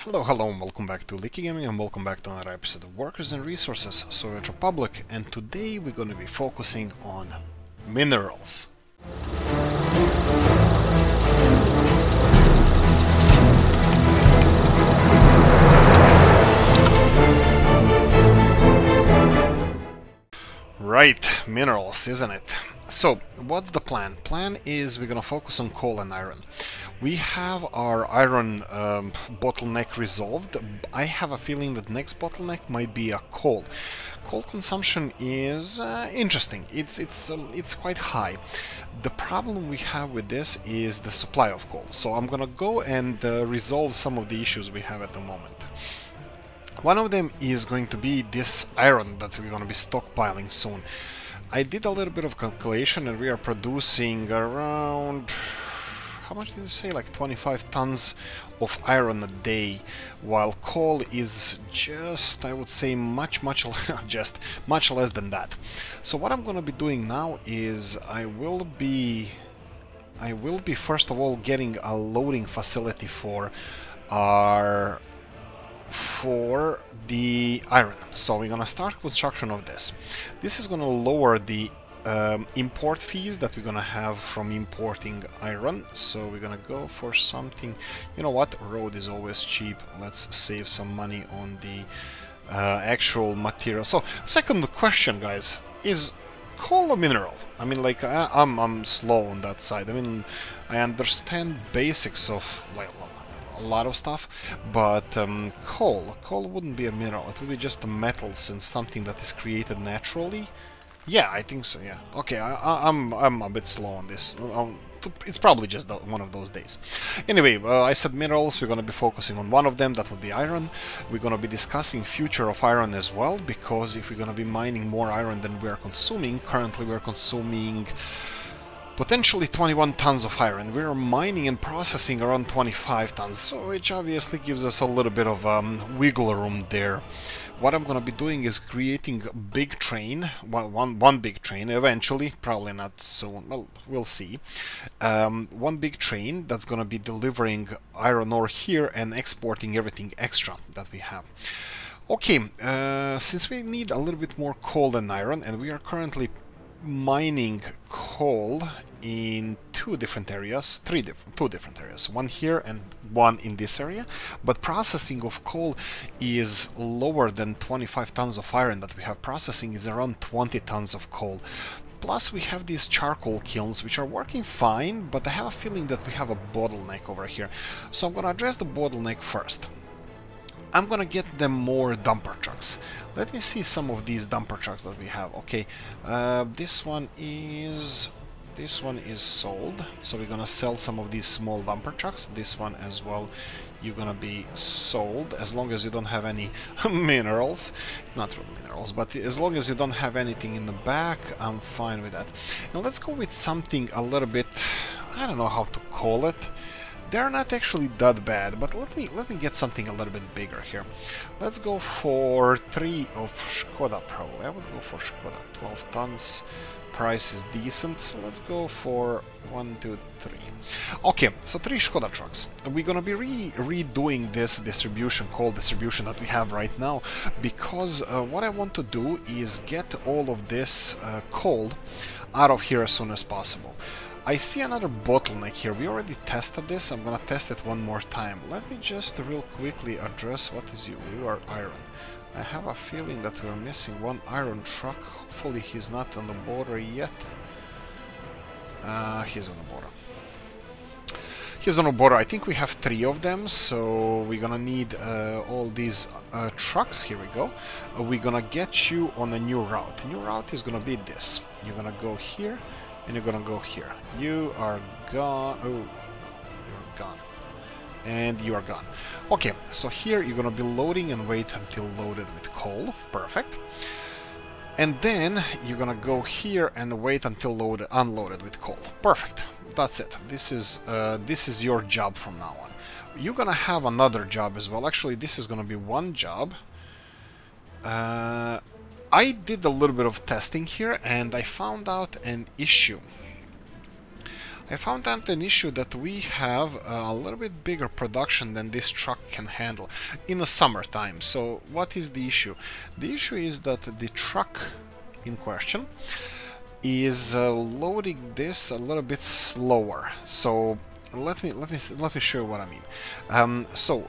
Hello, and welcome back to Oolykee Gaming, and welcome back to another episode of Workers and Resources, Soviet Republic, and today we're going to be focusing on minerals. Right, minerals, isn't it? So, what's the plan? Plan is we're gonna focus on coal and iron. We have our iron bottleneck resolved. I have a feeling that next bottleneck might be a coal. Coal consumption is interesting. It's quite high. The problem we have with this is the supply of coal. So I'm gonna go and resolve some of the issues we have at the moment. One of them is going to be this iron that we're going to be stockpiling soon. I did a little bit of calculation and we are producing around, how much did you say, like 25 tons of iron a day, while coal is just, I would say, much less than that. So what I'm going to be doing now is I will be first of all getting a loading facility for the iron. So we're gonna start construction of this. This is gonna lower the import fees that we're gonna have from importing iron. So we're gonna go for something, you know what, road is always cheap. Let's save some money on the actual material. So second question, guys, is coal a mineral? I mean, like, I'm slow on that side. I mean, I understand basics of like a lot of stuff, but coal wouldn't be a mineral. It would be just a metal, since something that is created naturally. Yeah, I think so. Yeah. Okay, I'm a bit slow on this. It's probably just one of those days. Anyway, I said minerals. We're going to be focusing on one of them. That would be iron. We're going to be discussing future of iron as well, because if we're going to be mining more iron than we are consuming, currently we're consuming potentially 21 tons of iron. We're mining and processing around 25 tons, which obviously gives us a little bit of wiggle room there. What I'm going to be doing is creating a big train, one big train, eventually, probably not soon, well, we'll see. One big train that's going to be delivering iron ore here and exporting everything extra that we have. Okay, since we need a little bit more coal than iron, and we are currently mining coal in two different areas, two different areas, one here and one in this area, but processing of coal is lower than 25 tons of iron that we have. Processing is around 20 tons of coal. Plus we have these charcoal kilns which are working fine, but I have a feeling that we have a bottleneck over here. So I'm gonna address the bottleneck first. I'm gonna get them more dumper trucks. Let me see some of these dumper trucks that we have. Okay, this one is sold, so we're gonna sell some of these small dumper trucks. This one as well, you're gonna be sold, as long as you don't have any minerals. Not really minerals, but as long as you don't have anything in the back, I'm fine with that. Now let's go with something a little bit, I don't know how to call it. They're not actually that bad, but let me get something a little bit bigger here. Let's go for 3 of Skoda, probably. I would go for Skoda. 12 tons. Price is decent, so let's go for 1, 2, 3. Okay, so 3 Skoda trucks. We're gonna be redoing this distribution, coal distribution that we have right now, because what I want to do is get all of this coal out of here as soon as possible. I see another bottleneck here. We already tested this. I'm gonna test it one more time. Let me just real quickly address what is you. You are iron. I have a feeling that we're missing one iron truck. Hopefully he's not on the border yet. He's on the border. He's on the border. I think we have 3 of them, so we're gonna need all these trucks. Here we go. We're gonna get you on a new route. The new route is gonna be this. You're gonna go here, and you're gonna go here. You are gone. Oh, you're gone. And you are gone. Okay, so here you're gonna be loading and wait until loaded with coal. Perfect. And then you're gonna go here and wait until unloaded with coal. Perfect. That's it. This is your job from now on. You're gonna have another job as well. Actually, this is gonna be one job. I did a little bit of testing here and I found out an issue. I found out an issue that we have a little bit bigger production than this truck can handle in the summertime. So what is the issue? The issue is that the truck in question is loading this a little bit slower. So let me show you what I mean. So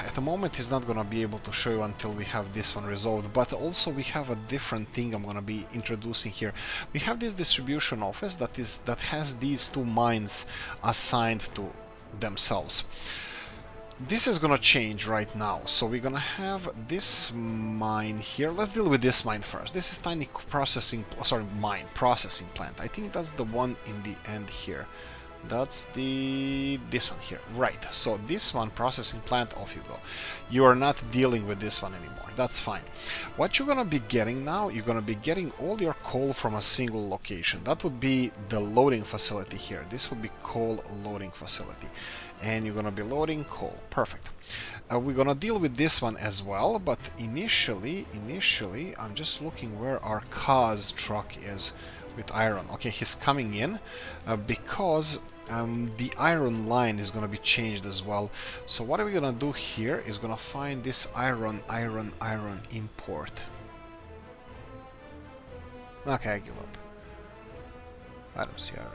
at the moment it's not gonna be able to show you until we have this one resolved, but also we have a different thing I'm gonna be introducing here. We have this distribution office that has these two mines assigned to themselves. This is gonna change right now, so we're gonna have this mine here. Let's deal with this mine first. This is tiny processing, sorry, mine processing plant. I think that's the one in the end here. That's this one here, right? So this one, processing plant, off you go. You are not dealing with this one anymore. That's fine. What you're gonna be getting now, you're gonna be getting all your coal from a single location. That would be the loading facility here. This would be coal loading facility, and you're gonna be loading coal. Perfect. We're gonna deal with this one as well, but initially, I'm just looking where our cause truck is with iron. Okay, he's coming in because the iron line is going to be changed as well. So what are we going to do here is going to find this iron import. Okay, I give up. I don't see iron.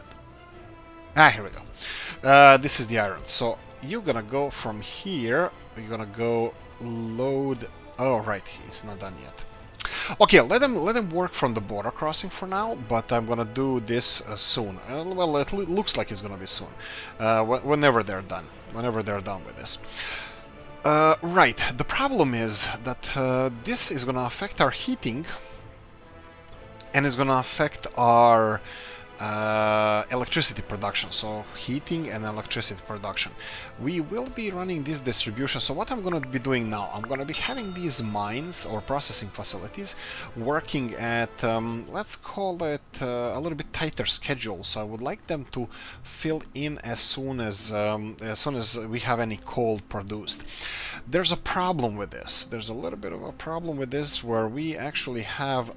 Ah, here we go. This is the iron. So you're going to go from here. You're going to go load. Oh, right, it's not done yet. Okay, let them work from the border crossing for now, but I'm gonna do this soon. Well, it looks like it's gonna be soon. Whenever they're done. Whenever they're done with this. Right. The problem is that this is gonna affect our heating, and it's gonna affect our electricity production. So heating and electricity production. We will be running this distribution. So what I'm going to be doing now, I'm going to be having these mines or processing facilities working at let's call it a little bit tighter schedule. So I would like them to fill in as soon as we have any coal produced. There's a problem with this. There's a little bit of a problem with this where we actually have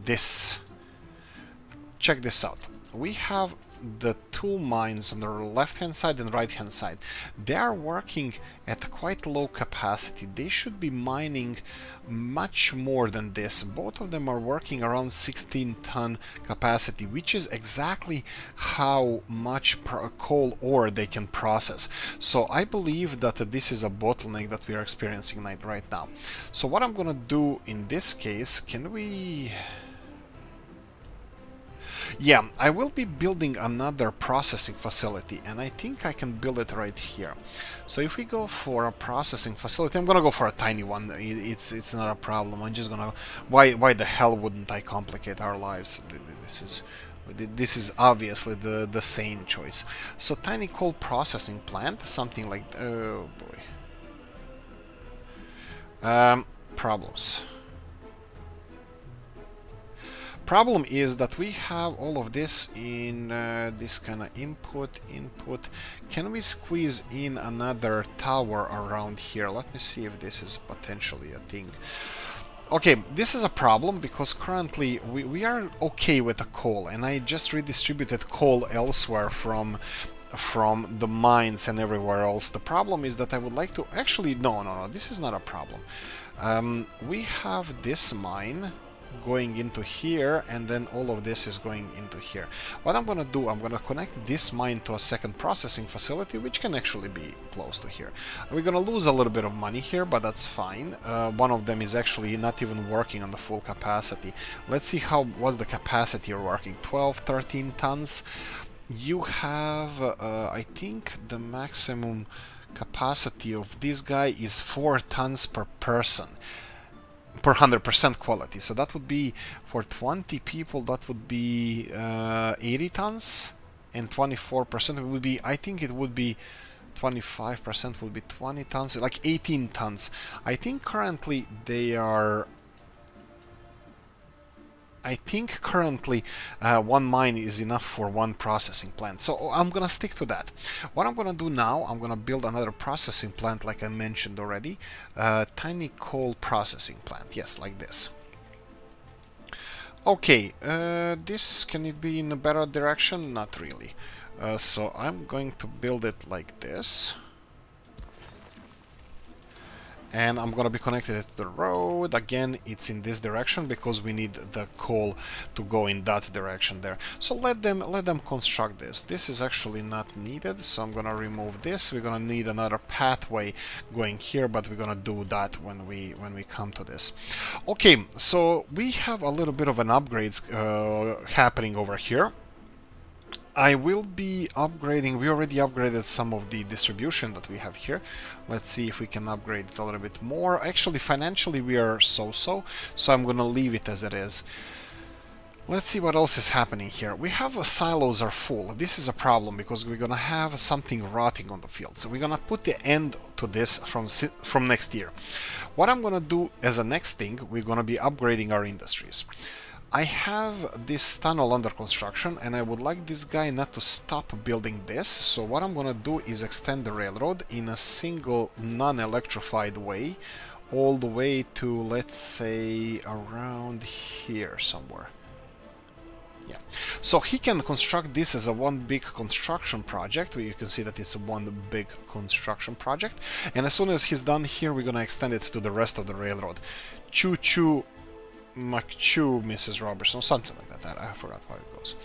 this. Check this out. We have the two mines on the left hand side and right hand side. They are working at quite low capacity. They should be mining much more than this. Both of them are working around 16-ton capacity, which is exactly how much coal ore they can process. So I believe that this is a bottleneck that we are experiencing right now. So what I'm gonna do in this case, can we... Yeah, I will be building another processing facility, and I think I can build it right here. So if we go for a processing facility, I'm gonna go for a tiny one. It's not a problem. I'm just gonna... Why the hell wouldn't I complicate our lives? This is obviously the sane choice. So tiny coal processing plant, something like... Oh boy. Problems. Problem is that we have all of this in this kind of input. Can we squeeze in another tower around here? Let me see if this is potentially a thing. Okay, this is a problem because currently we are okay with the coal, and I just redistributed coal elsewhere from the mines and everywhere else. The problem is that I would like to... Actually, no, this is not a problem. We have this mine going into here, and then all of this is going into here. What I'm gonna do, I'm gonna connect this mine to a second processing facility, which can actually be close to here. We're gonna lose a little bit of money here, but that's fine. One of them is actually not even working on the full capacity. Let's see what's the capacity you're working. 12, 13 tons. You have, I think the maximum capacity of this guy is 4 tons per person. Per 100% quality. So that would be, for 20 people, that would be 80 tons, and 24% would be, I think it would be 25% would be 20 tons, like 18 tons. I think currently they are... I think currently one mine is enough for one processing plant. So I'm gonna stick to that. What I'm gonna do now, I'm gonna build another processing plant like I mentioned already. Tiny coal processing plant. Yes, like this. Okay, this, can it be in a better direction? Not really. So I'm going to build it like this. And I'm gonna be connected to the road. Again, it's in this direction because we need the coal to go in that direction there. So let them construct this. This is actually not needed, so I'm gonna remove this. We're gonna need another pathway going here, but we're gonna do that when we come to this. Okay, so we have a little bit of an upgrades happening over here. I will be upgrading. We already upgraded some of the distribution that we have here. Let's see if we can upgrade it a little bit more. Actually, financially we are so I'm gonna leave it as it is. Let's see what else is happening here. We have silos are full. This is a problem because we're gonna have something rotting on the field. So we're gonna put the end to this from next year. What I'm gonna do as a next thing, we're gonna be upgrading our industries. I have this tunnel under construction and I would like this guy not to stop building this, so what I'm gonna do is extend the railroad in a single non-electrified way all the way to, let's say, around here somewhere. Yeah, so he can construct this as a one big construction project, where you can see that it's a one big construction project, and as soon as he's done here we're gonna extend it to the rest of the railroad. Choo-choo McChew, Mrs. Robertson, something like that. I forgot how it goes.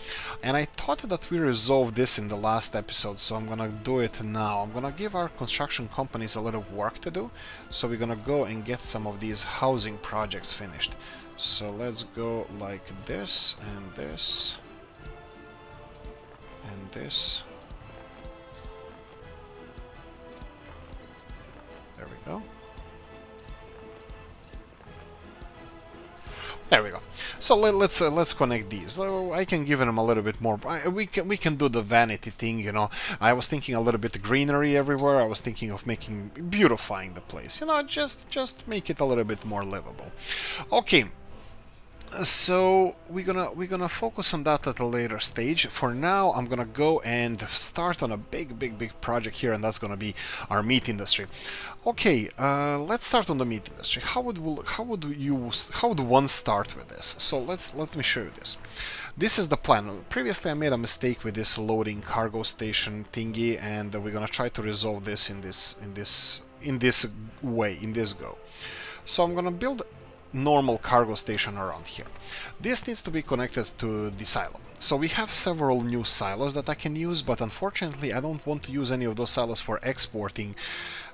And I thought that we resolved this in the last episode, so I'm gonna do it now. I'm gonna give our construction companies a little work to do, so we're gonna go and get some of these housing projects finished. So let's go like this, and this, and this. There we go. There we go. So let's connect these. I can give them a little bit more. We can do the vanity thing, you know. I was thinking a little bit greenery everywhere. I was thinking of beautifying the place, you know, just make it a little bit more livable. Okay. So we're gonna focus on that at a later stage. For now, I'm gonna go and start on a big project here, and that's gonna be our meat industry. Okay, let's start on the meat industry. How would one start with this? So let me show you this. This is the plan. Previously, I made a mistake with this loading cargo station thingy, and we're gonna try to resolve this in this go. So I'm gonna build normal cargo station around here. This needs to be connected to the silo. So we have several new silos that I can use, but unfortunately I don't want to use any of those silos for exporting.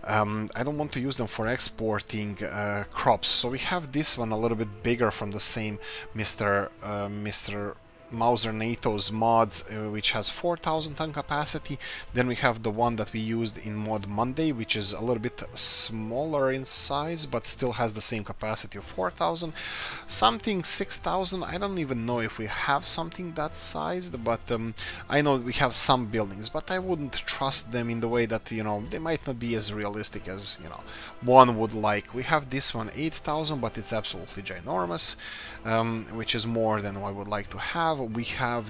I don't want to use them for exporting crops. So we have this one a little bit bigger from the same Mr. Mauser NATO's mods, which has 4,000 ton capacity. Then we have the one that we used in mod Monday, which is a little bit smaller in size but still has the same capacity of 4,000. Something 6,000. I don't even know if we have something that sized, but I know we have some buildings, but I wouldn't trust them in the way that, you know, they might not be as realistic as, you know, one would like. We have this one 8,000, but it's absolutely ginormous, which is more than I would like to have. We have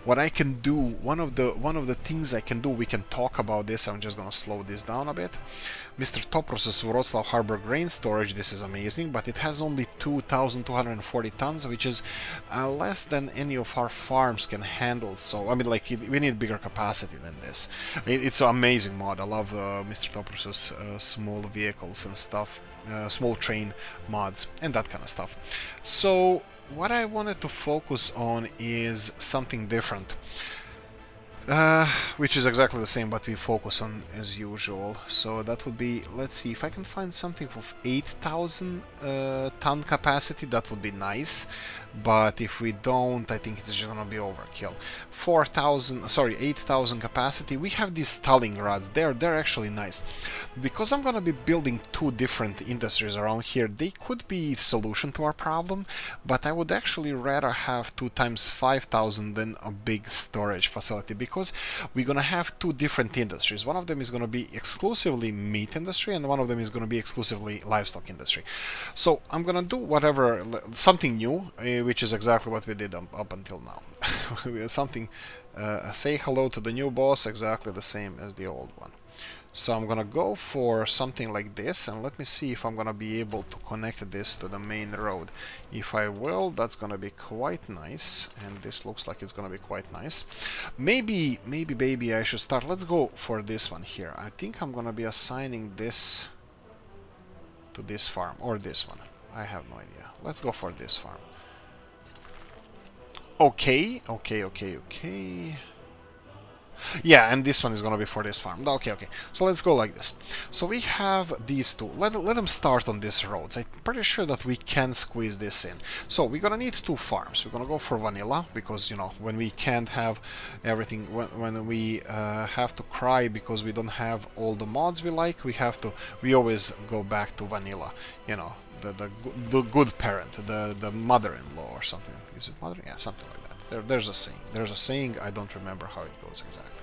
what I can do. One of the things I can do. We can talk about this. I'm just gonna slow this down a bit. Mr. Topros's Wroclaw Harbor grain storage. This is amazing, but it has only 2,240 tons, which is less than any of our farms can handle. So I mean, like, we need bigger capacity than this. It's an amazing mod. I love Mr. Topros's small vehicles and stuff, small train mods and that kind of stuff. So what I wanted to focus on is something different, which is exactly the same, but we focus on as usual. So that would be, let's see if I can find something with 8,000 ton capacity. That would be nice, but if we don't, I think it's just gonna be overkill. 8,000 capacity. We have these stalling rods. They're actually nice because I'm gonna be building two different industries around here. They could be a solution to our problem, but I would actually rather have 2 times 5,000 than a big storage facility, because we're gonna have two different industries. One of them is gonna be exclusively meat industry, and one of them is gonna be exclusively livestock industry. So I'm gonna do something new, which is exactly what we did up until now. Something, say hello to the new boss, exactly the same as the old one. So I'm gonna go for something like this, and let me see if I'm gonna be able to connect this to the main road. If I will, that's gonna be quite nice, and this looks like it's gonna be quite nice. Maybe baby, I should start. Let's go for this one here. I think I'm gonna be assigning this to this farm, or this one. I have no idea. Let's go for this farm. Okay. Yeah, and this one is gonna be for this farm. Okay. So let's go like this. So we have these two. Let them start on these roads. I'm pretty sure that we can squeeze this in. So we're gonna need two farms. We're gonna go for vanilla because, you know, when we can't have everything, when we have to cry because we don't have all the mods we like, we always go back to vanilla. You know, the good parent, the mother-in-law or something. Is it mother? Yeah, something like that. There's a saying. There's a saying. I don't remember how it goes exactly.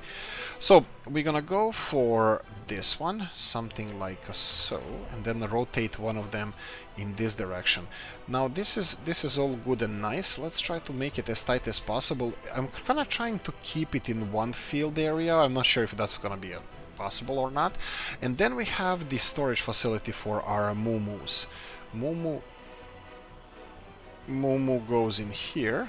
So we're gonna go for this one, something like so, and then rotate one of them in this direction. Now this is all good and nice. Let's try to make it as tight as possible. I'm kind of trying to keep it in one field area. I'm not sure if that's gonna be possible or not. And then we have the storage facility for our moo-moos. Moo goes in here.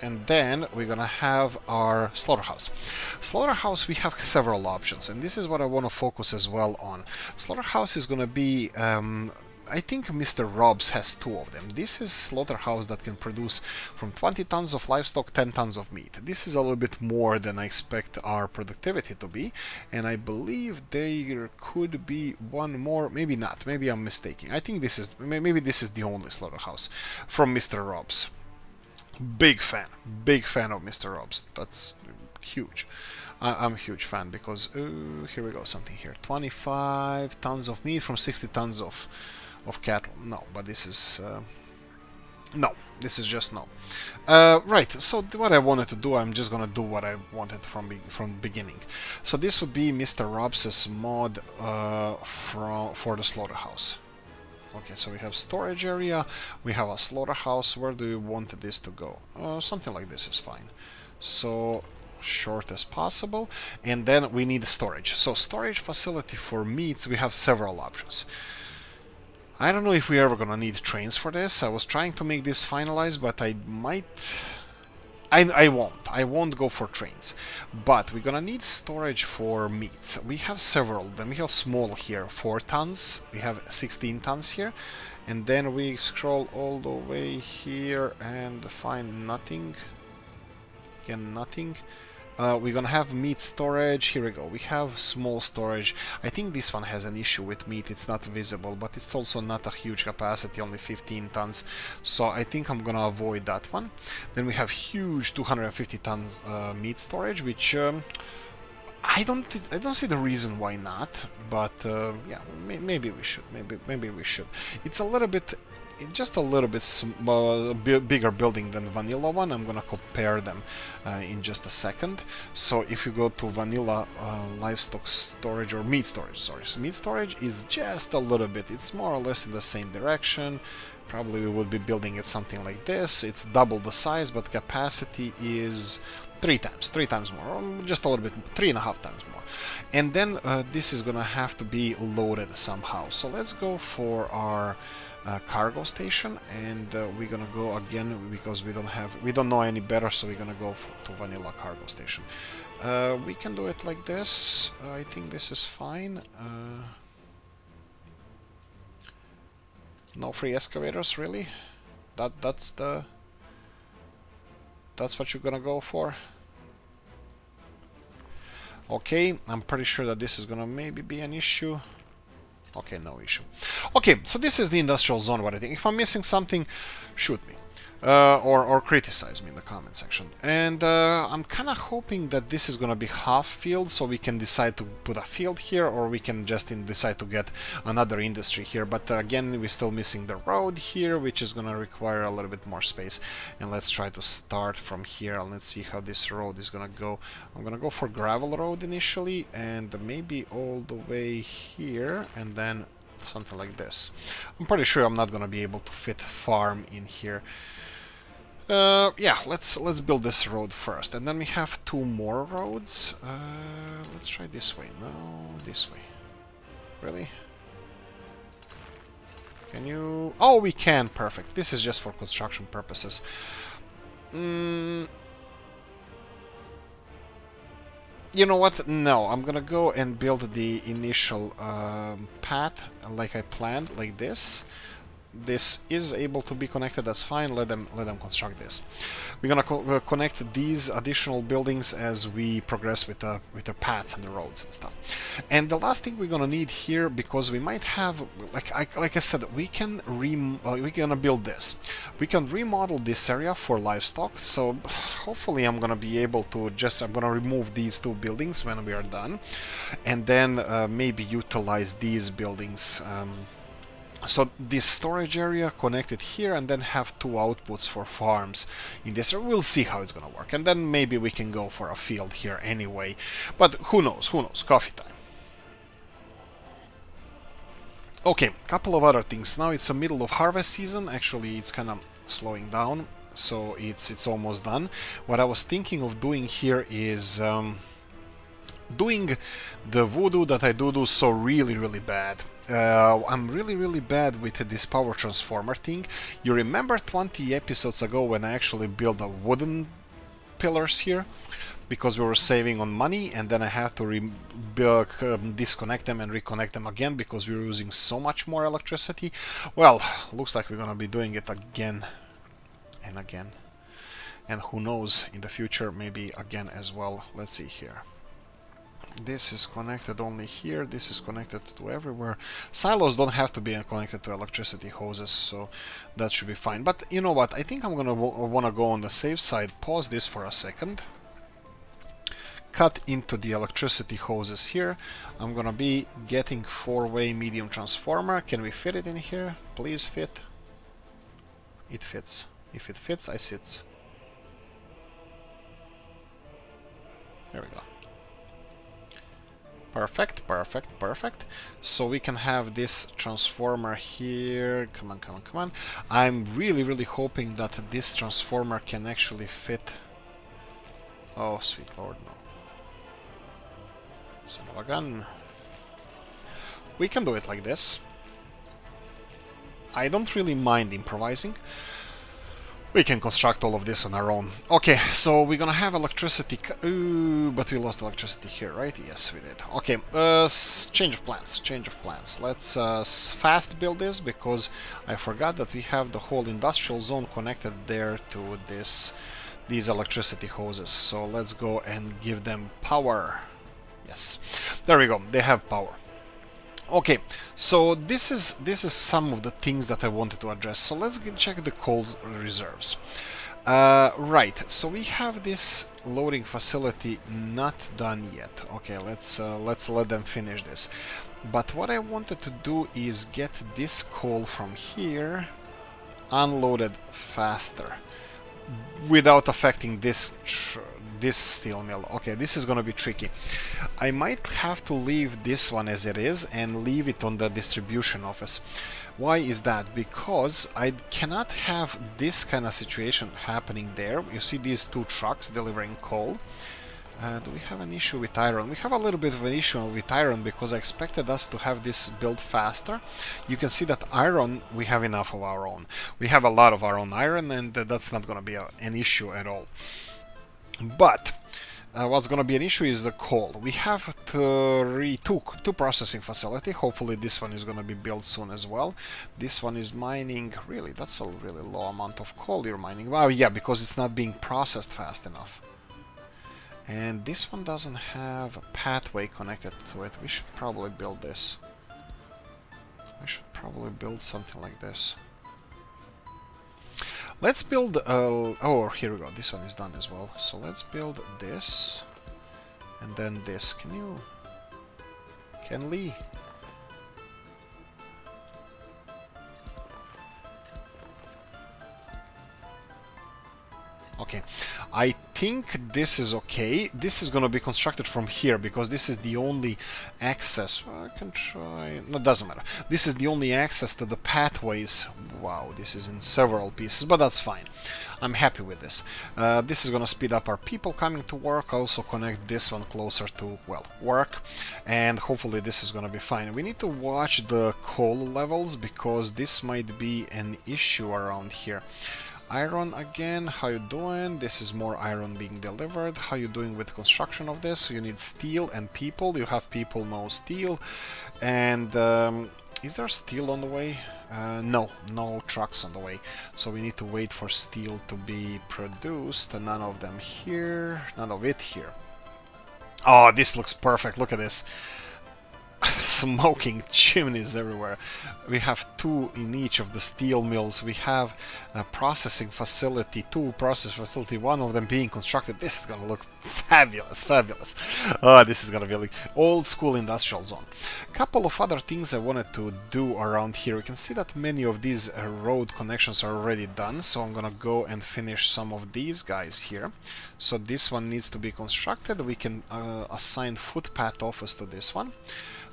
And then we're gonna have our slaughterhouse. Slaughterhouse, we have several options, and this is what I want to focus as well on. Slaughterhouse is gonna be, I think Mr. Rob's has two of them. This is slaughterhouse that can produce from 20 tons of livestock, 10 tons of meat. This is a little bit more than I expect our productivity to be, and I believe there could be one more, maybe not, maybe I'm mistaken. I think maybe this is the only slaughterhouse from Mr. Rob's. Big fan of Mr. Rob's. That's huge. I'm a huge fan because here we go, something here. 25 tons of meat from 60 tons of cattle. No, but this is no. This is just no. Right. So what I wanted to do, I'm just gonna do what I wanted from the beginning. So this would be Mr. Rob's mod for the slaughterhouse. Okay, so we have storage area, we have a slaughterhouse. Where do you want this to go? Something like this is fine. So short as possible. And then we need storage. So storage facility for meats, we have several options. I don't know if we're ever gonna need trains for this. I was trying to make this finalized, but I might... I won't go for trains, but we're gonna need storage for meats. We have several of them. We have small here, 4 tons. We have 16 tons here, and then we scroll all the way here and find nothing. Again, nothing. We're gonna have meat storage. Here we go. We have small storage. I think this one has an issue with meat. It's not visible, but it's also not a huge capacity, only 15 tons. So I think I'm gonna avoid that one. Then we have huge 250 tons meat storage, which I don't see the reason why not. But yeah, maybe we should. Maybe we should. It's a little bit. Just a little bit bigger building than the vanilla one. I'm gonna compare them in just a second. So if you go to vanilla livestock storage or meat storage, sorry, so meat storage is just a little bit. It's more or less in the same direction. Probably we would be building it something like this. It's double the size, but capacity is three times more, just a little bit, 3.5 times more. And then this is gonna have to be loaded somehow. So let's go for our cargo station, and we're gonna go again because we don't know any better, so we're gonna go to vanilla cargo station. We can do it like this. I think this is fine. No free excavators, really? That's what you're gonna go for? Okay, I'm pretty sure that this is gonna maybe be an issue. Okay, no issue. Okay, so this is the industrial zone, what I think. If I'm missing something, shoot me. Or criticize me in the comment section. And I'm kind of hoping that this is going to be half field, so we can decide to put a field here, or we can just decide to get another industry here. But again, we're still missing the road here, which is going to require a little bit more space. And let's try to start from here, and let's see how this road is going to go. I'm going to go for gravel road initially, and maybe all the way here, and then something like this. I'm pretty sure I'm not going to be able to fit farm in here. Yeah, let's build this road first, and then we have two more roads. Let's try this way. No, this way. Really? Can you? Oh, we can. Perfect. This is just for construction purposes. You know what? No, I'm gonna go and build the initial path like I planned, like this. This is able to be connected, that's fine. Let them construct this. We're gonna connect these additional buildings as we progress with the paths and the roads and stuff. And the last thing we're gonna need here, because we might have, like I said, we're gonna build this. We can remodel this area for livestock. So hopefully I'm gonna be able to I'm gonna remove these two buildings when we are done, and then maybe utilize these buildings. So this storage area connected here, and then have two outputs for farms in this. We'll see how it's gonna work, and then maybe we can go for a field here anyway. But who knows? Who knows? Coffee time. Okay, couple of other things. Now it's the middle of harvest season. Actually, it's kind of slowing down, so it's almost done. What I was thinking of doing here is doing the voodoo that I do so really bad. I'm really bad with this power transformer thing. You remember 20 episodes ago when I actually built a wooden pillars here because we were saving on money, and then I had to disconnect them and reconnect them again because we were using so much more electricity? Well, looks like we're gonna be doing it again and again, and who knows, in the future maybe again as well. Let's see here. This is connected only here, this is connected to everywhere. Silos don't have to be connected to electricity hoses, so that should be fine. But you know what, I think I'm gonna wanna go on the safe side, pause this for a second, cut into the electricity hoses here. I'm gonna be getting 4-way medium transformer. Can we fit it in here? Please fit. It fits. If it fits, I sits. There we go. Perfect, perfect, perfect. So we can have this transformer here. Come on, come on, come on. I'm really hoping that this transformer can actually fit. Oh, sweet lord, no. Son of a gun. We can do it like this. I don't really mind improvising. We can construct all of this on our own. Okay, so we're gonna have electricity. Ooh, but we lost electricity here, right? Yes, we did. Okay, change of plans. Change of plans. Let's fast build this because I forgot that we have the whole industrial zone connected there to these electricity hoses. So let's go and give them power. Yes, there we go. They have power. Okay, so this is some of the things that I wanted to address. So let's check the coal reserves. Right, so we have this loading facility not done yet. Okay, let's let them finish this. But what I wanted to do is get this coal from here unloaded faster without affecting this steel mill. Okay, this is gonna be tricky. I might have to leave this one as it is and leave it on the distribution office. Why is that? Because I cannot have this kind of situation happening there. You see these two trucks delivering coal. Do we have an issue with iron? We have a little bit of an issue with iron because I expected us to have this built faster. You can see that iron, we have enough of our own. We have a lot of our own iron, and that's not going to be an issue at all. But what's going to be an issue is the coal. We have two processing facility. Hopefully this one is going to be built soon as well. This one is mining. Really, that's a really low amount of coal you're mining. Well, yeah, because it's not being processed fast enough. And this one doesn't have a pathway connected to it. We should probably build this. I should probably build something like this. Let's build, oh, here we go, this one is done as well. So let's build this, and then this. Can Lee? Okay, I think this is okay. This is going to be constructed from here because this is the only access. Well, I can try. No, it doesn't matter. This is the only access to the pathways. Wow, this is in several pieces, but that's fine. I'm happy with this. This is going to speed up our people coming to work. Also connect this one closer to, well, work. And hopefully this is going to be fine. We need to watch the coal levels because this might be an issue around here. Iron again, how you doing? This is more iron being delivered. How you doing with construction of this? You need steel and people. You have people, no steel. And is there steel on the way? No trucks on the way. So we need to wait for steel to be produced. None of them here. None of it here. Oh, this looks perfect. Look at this. Smoking chimneys everywhere. We have 2 in each of the steel mills. We have a processing facility, 2 process facility, one of them being constructed. This is gonna look fabulous, fabulous. Oh, this is gonna be like old school industrial zone. Couple of other things I wanted to do around here. You can see that many of these road connections are already done, so I'm gonna go and finish some of these guys here. So this one needs to be constructed. We can assign footpath office to this one.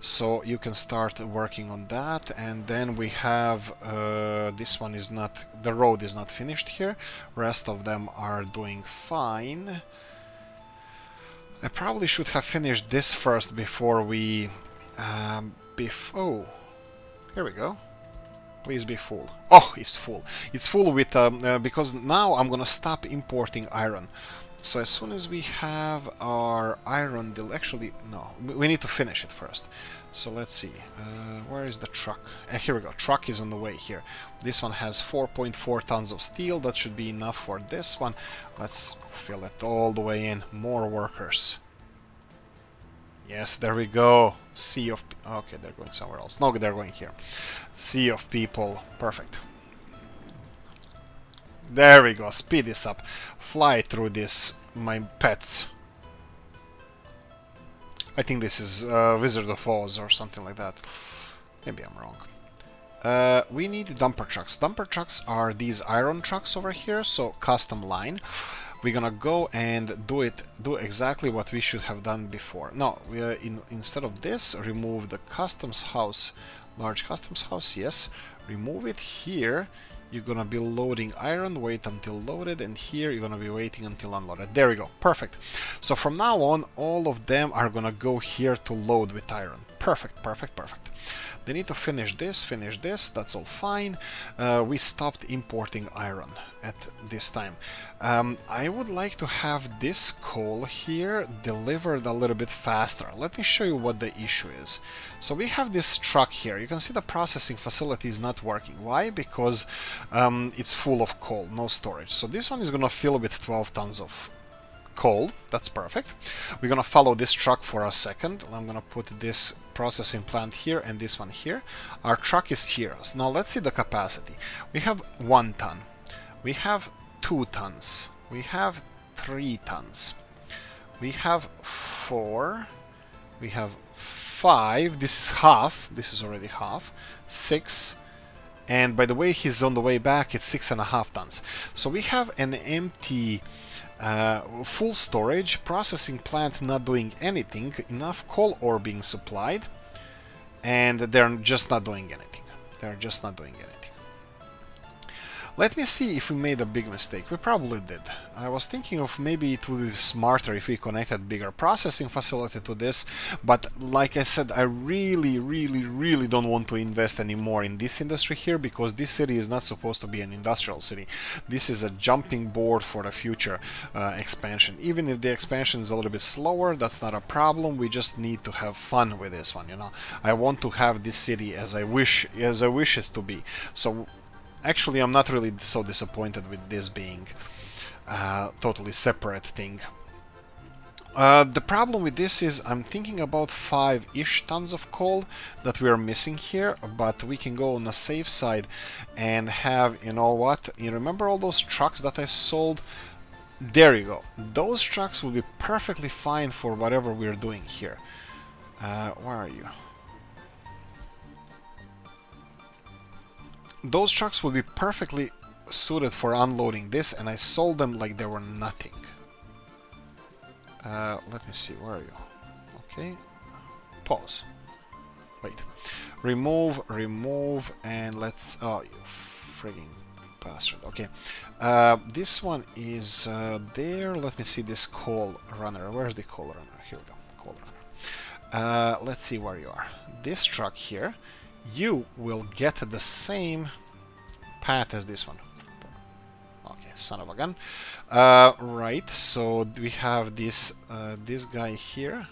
So you can start working on that, and then we have this one is not, the road is not finished here. Rest of them are doing fine. I probably should have finished this first before we oh, here we go. Please be full. Oh, it's full. It's full with because now I'm gonna stop importing iron. So as soon as we have our iron, actually, no, we need to finish it first. So let's see, where is the truck? Here we go, truck is on the way here. This one has 4.4 tons of steel, that should be enough for this one. Let's fill it all the way in, more workers. Yes, there we go, sea of, okay, they're going somewhere else. No, they're going here. Sea of people, perfect. There we go, speed this up. Fly through this, my pets. I think this is Wizard of Oz or something like that. Maybe I'm wrong. We need dumper trucks. Dumper trucks are these iron trucks over here, so custom line. We're gonna go and do exactly what we should have done before. No, instead of this, remove the customs house, large customs house, yes. Remove it here. You're gonna be loading iron, wait until loaded, and here you're gonna be waiting until unloaded. There we go, perfect. So from now on, all of them are gonna go here to load with iron. Perfect, perfect, perfect. They need to finish this, that's all fine. We stopped importing iron at this time. I would like to have this coal here delivered a little bit faster. Let me show you what the issue is. So we have this truck here. You can see the processing facility is not working. Why? Because it's full of coal, no storage. So this one is gonna fill with 12 tons of coal. That's perfect. We're gonna follow this truck for a second. I'm gonna put this processing plant here and this one here. Our truck is here. So now let's see the capacity. We have 1 ton. We have 2 tons. We have 3 tons. We have 4. We have 5. This is half. This is already half. 6. And by the way, he's on the way back. It's 6.5 tons. So we have an empty full storage, processing plant not doing anything, enough coal ore being supplied, and they're just not doing anything. They're just not doing anything. Let me see if we made a big mistake. We probably did. I was thinking of maybe it would be smarter if we connected bigger processing facility to this, but like I said, I really don't want to invest anymore in this industry here, because this city is not supposed to be an industrial city. This is a jumping board for the future expansion. Even if the expansion is a little bit slower, that's not a problem. We just need to have fun with this one, you know. I want to have this city as I wish it to be. So actually, I'm not really so disappointed with this being a totally separate thing. The problem with this is I'm thinking about 5-ish tons of coal that we are missing here, but we can go on the safe side and have, you know what, you remember all those trucks that I sold? There you go. Those trucks will be perfectly fine for whatever we're doing here. Where are you? Those trucks will be perfectly suited for unloading this, and I sold them like they were nothing. Let me see, where are you? Okay, pause. Wait, remove, and let's, oh, you frigging bastard. Okay, this one is there. Let me see this coal runner. Where's the coal runner? Here we go, coal runner. Let's see where you are. This truck here, you will get the same path as this one. Okay, son of a gun. Right, so we have this this guy here.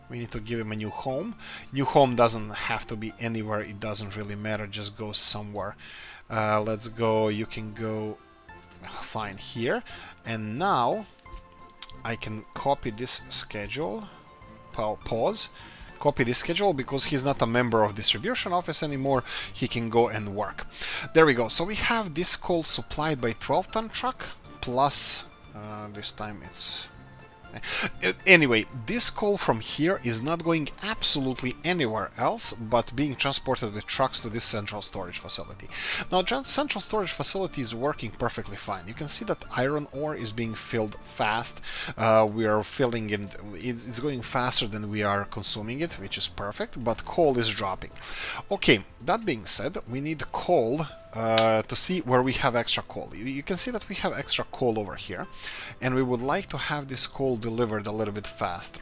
We need to give him a new home. New home doesn't have to be anywhere. It doesn't really matter. Just go somewhere. Let's go. You can go fine here. And now I can copy this schedule. Pause. Copy this schedule because he's not a member of distribution office anymore. He can go and work. There we go. So we have this coal supplied by 12-ton truck plus this time it's anyway, this coal from here is not going absolutely anywhere else but being transported with trucks to this central storage facility. Now, central storage facility is working perfectly fine. You can see that iron ore is being filled fast. We are filling it, it's going faster than we are consuming it, which is perfect, but coal is dropping. Okay, that being said, we need coal to see where we have extra coal. You can see that we have extra coal over here, and we would like to have this coal delivered a little bit faster.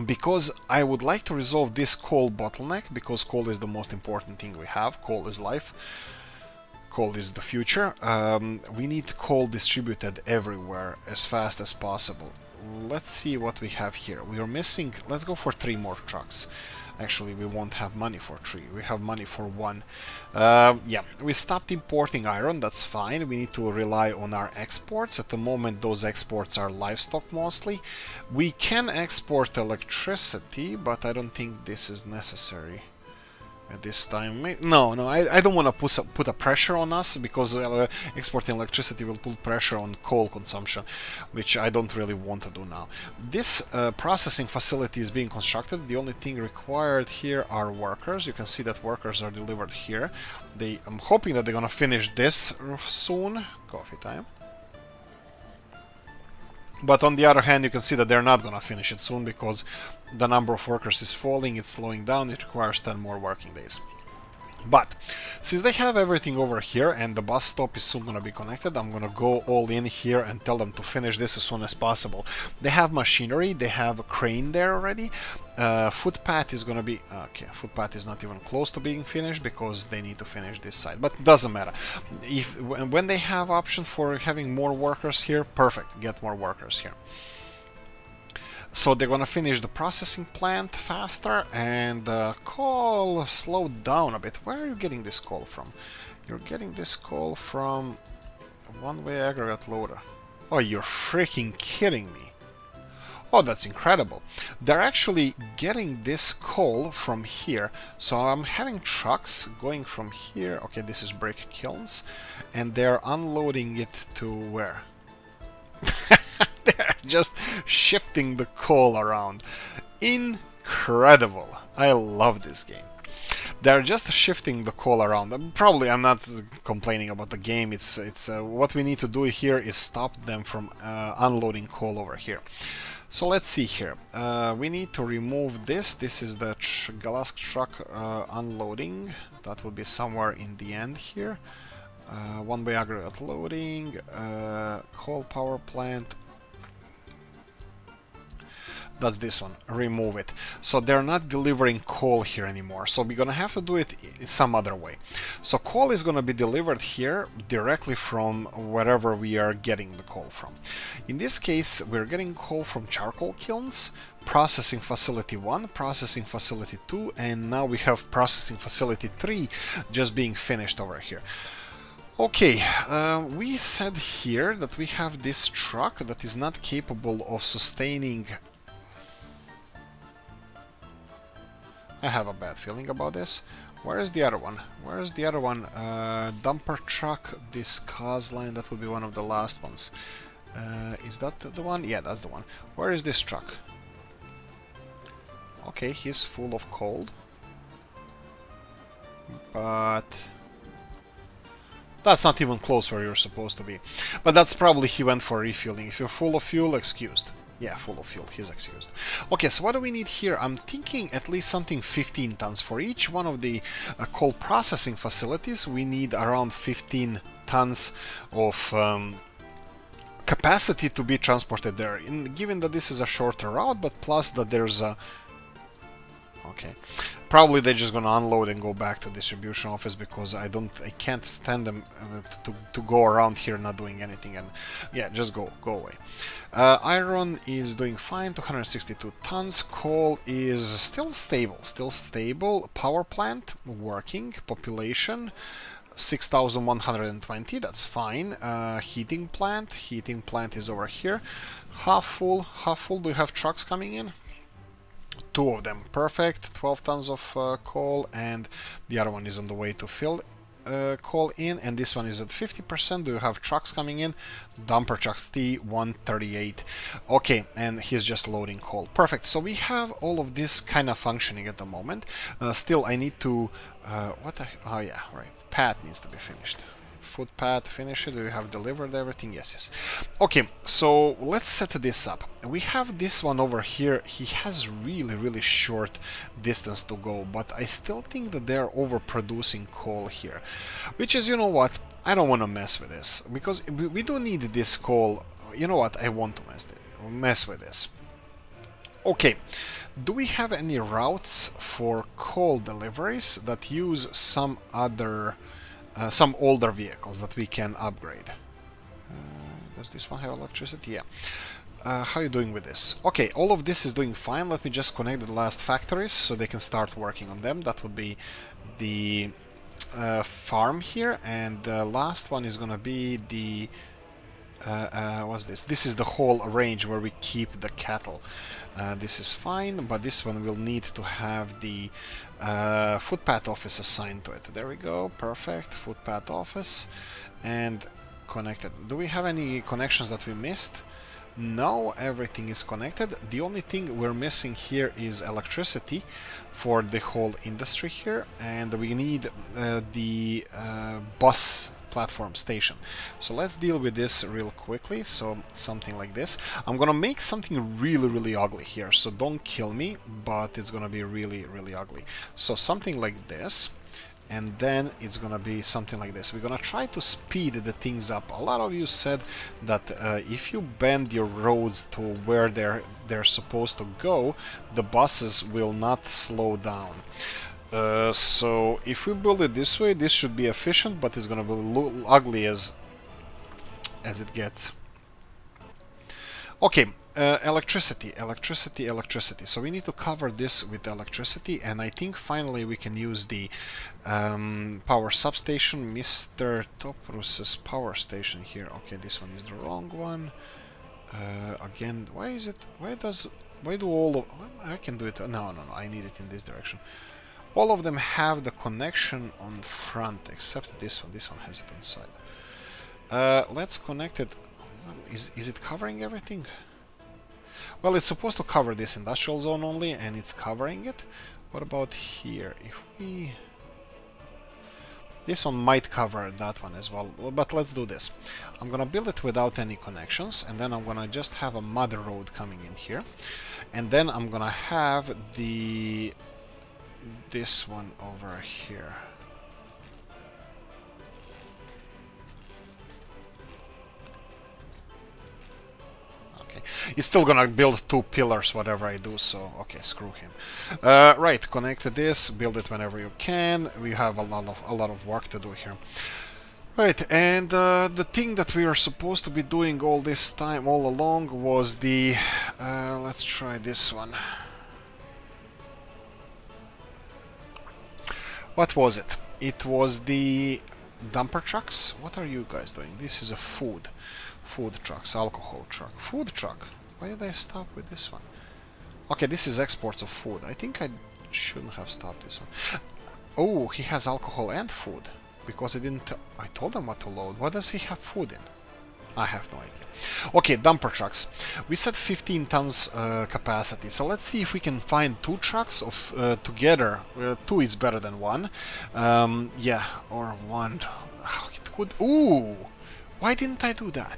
Because I would like to resolve this coal bottleneck, because coal is the most important thing we have. Coal is life. Coal is the future. We need coal distributed everywhere as fast as possible. Let's see what we have here. We are missing... Let's go for 3 more trucks. Actually, we won't have money for 3. We have money for 1. Yeah, we stopped importing iron. That's fine. We need to rely on our exports. At the moment, those exports are livestock mostly. We can export electricity, but I don't think this is necessary at this time. No, I don't want to put a pressure on us, because exporting electricity will put pressure on coal consumption, which I don't really want to do now. This processing facility is being constructed. The only thing required here are workers. You can see that workers are delivered here. I'm hoping that they're gonna finish this soon. Coffee time. But on the other hand, you can see that they're not gonna finish it soon, because the number of workers is falling, it's slowing down, it requires 10 more working days. But since they have everything over here and the bus stop is soon going to be connected, I'm going to go all in here and tell them to finish this as soon as possible. They have machinery, they have a crane there already. Footpath is going to be... Okay, footpath is not even close to being finished because they need to finish this side. But it doesn't matter. When they have option for having more workers here, perfect, get more workers here. So they're gonna finish the processing plant faster, and coal slowed down a bit. Where are you getting this coal from? You're getting this coal from one-way aggregate loader. Oh, you're freaking kidding me. Oh, that's incredible. They're actually getting this coal from here. So I'm having trucks going from here. Okay, this is brick kilns. And they're unloading it to where? They're just shifting the coal around. Incredible. I love this game. They're just shifting the coal around. Probably I'm not complaining about the game. It's what we need to do here is stop them from unloading coal over here. So let's see here. We need to remove this. This is the Galask truck unloading. That will be somewhere in the end here. One-way aggregate loading, coal power plant. That's this one. Remove it. So they're not delivering coal here anymore. So we're gonna have to do it some other way. So coal is gonna be delivered here directly from wherever we are getting the coal from. In this case, we're getting coal from charcoal kilns, processing facility 1, processing facility 2, and now we have processing facility 3 just being finished over here. Okay, we said here that we have this truck that is not capable of sustaining... I have a bad feeling about this. Where is the other one? Where is the other one? Dumper truck, this cause line, that will be one of the last ones. Is that the one? Yeah, that's the one. Where is this truck? Okay, he's full of coal. But... That's not even close where you're supposed to be. But that's probably he went for refueling. If you're full of fuel, excused. Yeah, full of fuel, he's excused. Okay, so what do we need here? I'm thinking at least something 15 tons. For each one of the coal processing facilities, we need around 15 tons of capacity to be transported there. Given that this is a shorter route, but plus that there's a... Okay. Probably they're just gonna unload and go back to distribution office because I can't stand them to go around here not doing anything, and yeah, just go away. Iron is doing fine, 262 tons. Coal is still stable. Power plant working. Population 6,120. That's fine. Heating plant is over here. Half full. Do you have trucks coming in? 2 of them, perfect. 12 tons of coal, and the other one is on the way to fill coal in, and this one is at 50%. Do you have trucks coming in? Dumper trucks, T138. Okay, and he's just loading coal. Perfect. So we have all of this kind of functioning at the moment. Still, I need to... oh yeah, right. Pad needs to be finished. Footpath, finish it. Do you have delivered everything? Yes. Okay, so let's set this up. We have this one over here. He has really short distance to go, but I still think that they're overproducing coal here, which is, you know what, I don't want to mess with this because we do need this coal. You know what, I want to mess with this. Okay, do we have any routes for coal deliveries that use some other some older vehicles that we can upgrade? Does this one have electricity? Yeah. How are you doing with this? Okay, all of this is doing fine. Let me just connect the last factories so they can start working on them. That would be the farm here, and the last one is gonna be the what's this? This is the whole range where we keep the cattle. This is fine, but this one will need to have the footpath office assigned to it. There we go, perfect. Footpath office and connected. Do we have any connections that we missed? No, everything is connected. The only thing we're missing here is electricity for the whole industry here, and we need the bus platform station. So let's deal with this real quickly. So something like this. I'm gonna make something really ugly here, so don't kill me, but it's gonna be really ugly. So something like this, and then it's gonna be something like this. We're gonna try to speed the things up. A lot of you said that if you bend your roads to where they're supposed to go, the buses will not slow down. So if we build it this way, this should be efficient, but it's gonna be ugly as it gets. Okay, electricity. So we need to cover this with electricity, and I think finally we can use the power substation, Mr. Toprus's power station here. Okay, this one is the wrong one. Again, why do all of... I can do it... No, I need it in this direction. All of them have the connection on front, except this one. This one has it on side. Let's connect it. Is it covering everything? Well, it's supposed to cover this industrial zone only, and it's covering it. What about here? If we... This one might cover that one as well, but let's do this. I'm gonna build it without any connections, and then I'm gonna just have a mother road coming in here. And then I'm gonna have this one over here. Okay, he's still gonna build 2 pillars whatever I do, so okay, screw him. Right, connect this, build it whenever you can. We have a lot of work to do here. Right, and the thing that we were supposed to be doing all this time, all along, was the... let's try this one. What was it? It was the dumper trucks. What are you guys doing? This is a food trucks, alcohol truck, food truck. Why did I stop with this one? Okay, this is exports of food. I think I shouldn't have stopped this one. Oh, he has alcohol and food because I didn't. I told him what to load. What does he have food in? I have no idea. Okay, dumper trucks. We said 15 tons capacity, so let's see if we can find 2 trucks of together. 2 is better than 1. Yeah, or 1. could... Ooh! Why didn't I do that?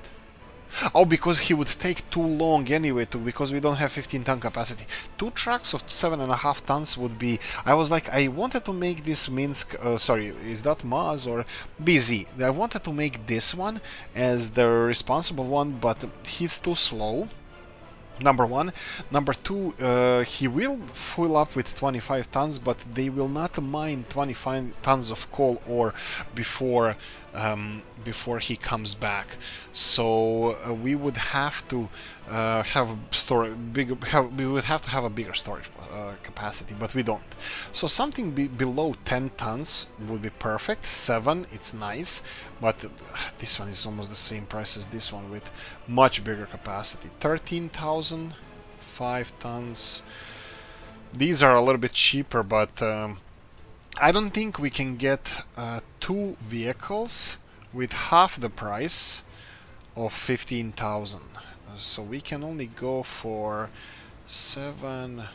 Oh, because he would take too long anyway, because we don't have 15-ton capacity. 2 trucks of 7.5 tons would be... I was like, I wanted to make this Minsk... sorry, is that Maz or BZ? I wanted to make this one as the responsible one, but he's too slow. Number one. Number two, he will fill up with 25 tons, but they will not mine 25 tons of coal ore before before he comes back. So we would have to we would have to have a bigger storage capacity, but we don't. So something below 10 tons would be perfect. 7, it's nice, but this one is almost the same price as this one with much bigger capacity. 13,000, 5 tons. These are a little bit cheaper, but I don't think we can get 2 vehicles with half the price of 15,000. So we can only go for 7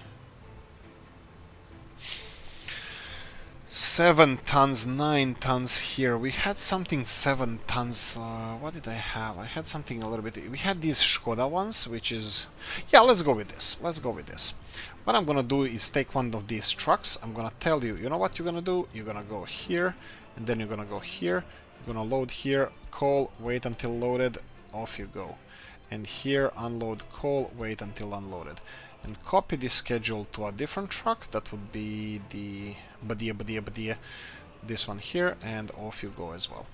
tons, 9 tons here. We had something 7 tons. What did I have? I had something a little bit. We had these Skoda ones, which is... Yeah, let's go with this. Let's go with this. What I'm gonna do is take one of these trucks. I'm gonna tell you, you know what you're gonna do? You're gonna go here, and then you're gonna go here. You're gonna load here, coal, wait until loaded, off you go. And here, unload coal, wait until unloaded. And copy this schedule to a different truck. That would be the Badia, this one here, and off you go as well.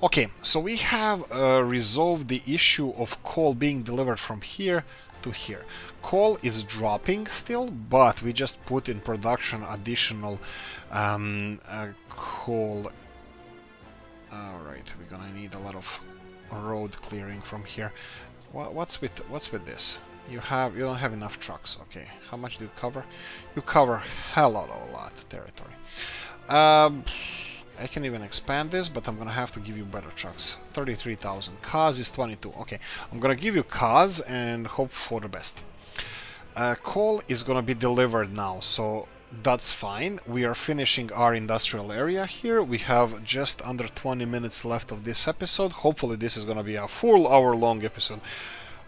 Okay, so we have resolved the issue of coal being delivered from here to here. Coal is dropping still, but we just put in production additional coal. Alright, we're gonna need a lot of road clearing from here. What's with this? You don't have enough trucks. Okay, how much do you cover? You cover hell of a lot of territory. I can even expand this, but I'm gonna have to give you better trucks. 33,000. Cars is 22. Okay, I'm gonna give you cars and hope for the best. Coal is gonna be delivered now, so that's fine. We are finishing our industrial area here. We have just under 20 minutes left of this episode. Hopefully this is gonna be a full hour-long episode.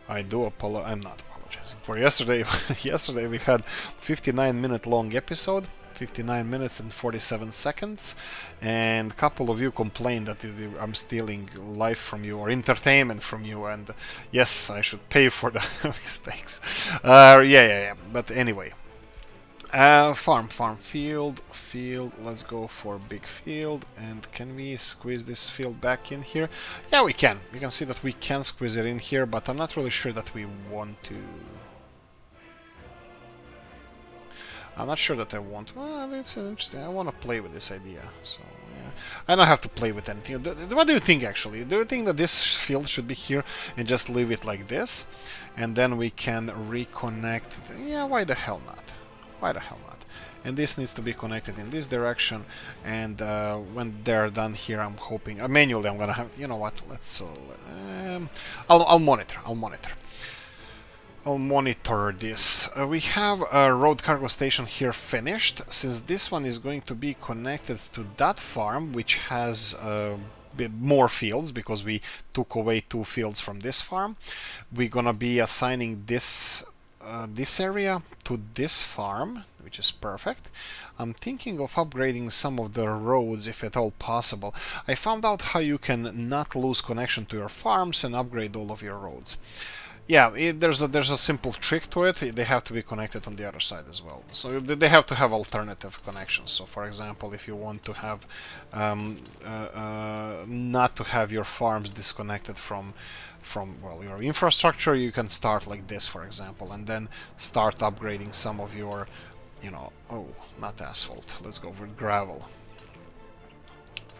I do apologize. I'm not apologizing for yesterday. Yesterday we had 59-minute long episode. 59 minutes and 47 seconds, and a couple of you complained that I'm stealing life from you or entertainment from you, and yes, I should pay for the mistakes. Yeah. But anyway, farm, field, let's go for big field. And can we squeeze this field back in here? Yeah, we can. You can see that we can squeeze it in here, but I'm not really sure that we want to. I'm not sure that I want. Well, it's interesting. I want to play with this idea. So, yeah. I don't have to play with anything. What do you think, actually? Do you think that this field should be here and just leave it like this? And then we can reconnect. Yeah, why the hell not? Why the hell not? And this needs to be connected in this direction. And when they're done here, I'm hoping... manually, I'm going to have... You know what? Let's... I'll monitor. I'll monitor this. We have a road cargo station here finished. Since this one is going to be connected to that farm, which has a bit more fields, because we took away 2 fields from this farm, we're gonna be assigning this this area to this farm, which is perfect. I'm thinking of upgrading some of the roads if at all possible. I found out how you can not lose connection to your farms and upgrade all of your roads. Yeah, there's a simple trick to it. They have to be connected on the other side as well. So they have to have alternative connections. So, for example, if you want to have not to have your farms disconnected from well, your infrastructure, you can start like this, for example, and then start upgrading some of your, you know, not asphalt. Let's go with gravel.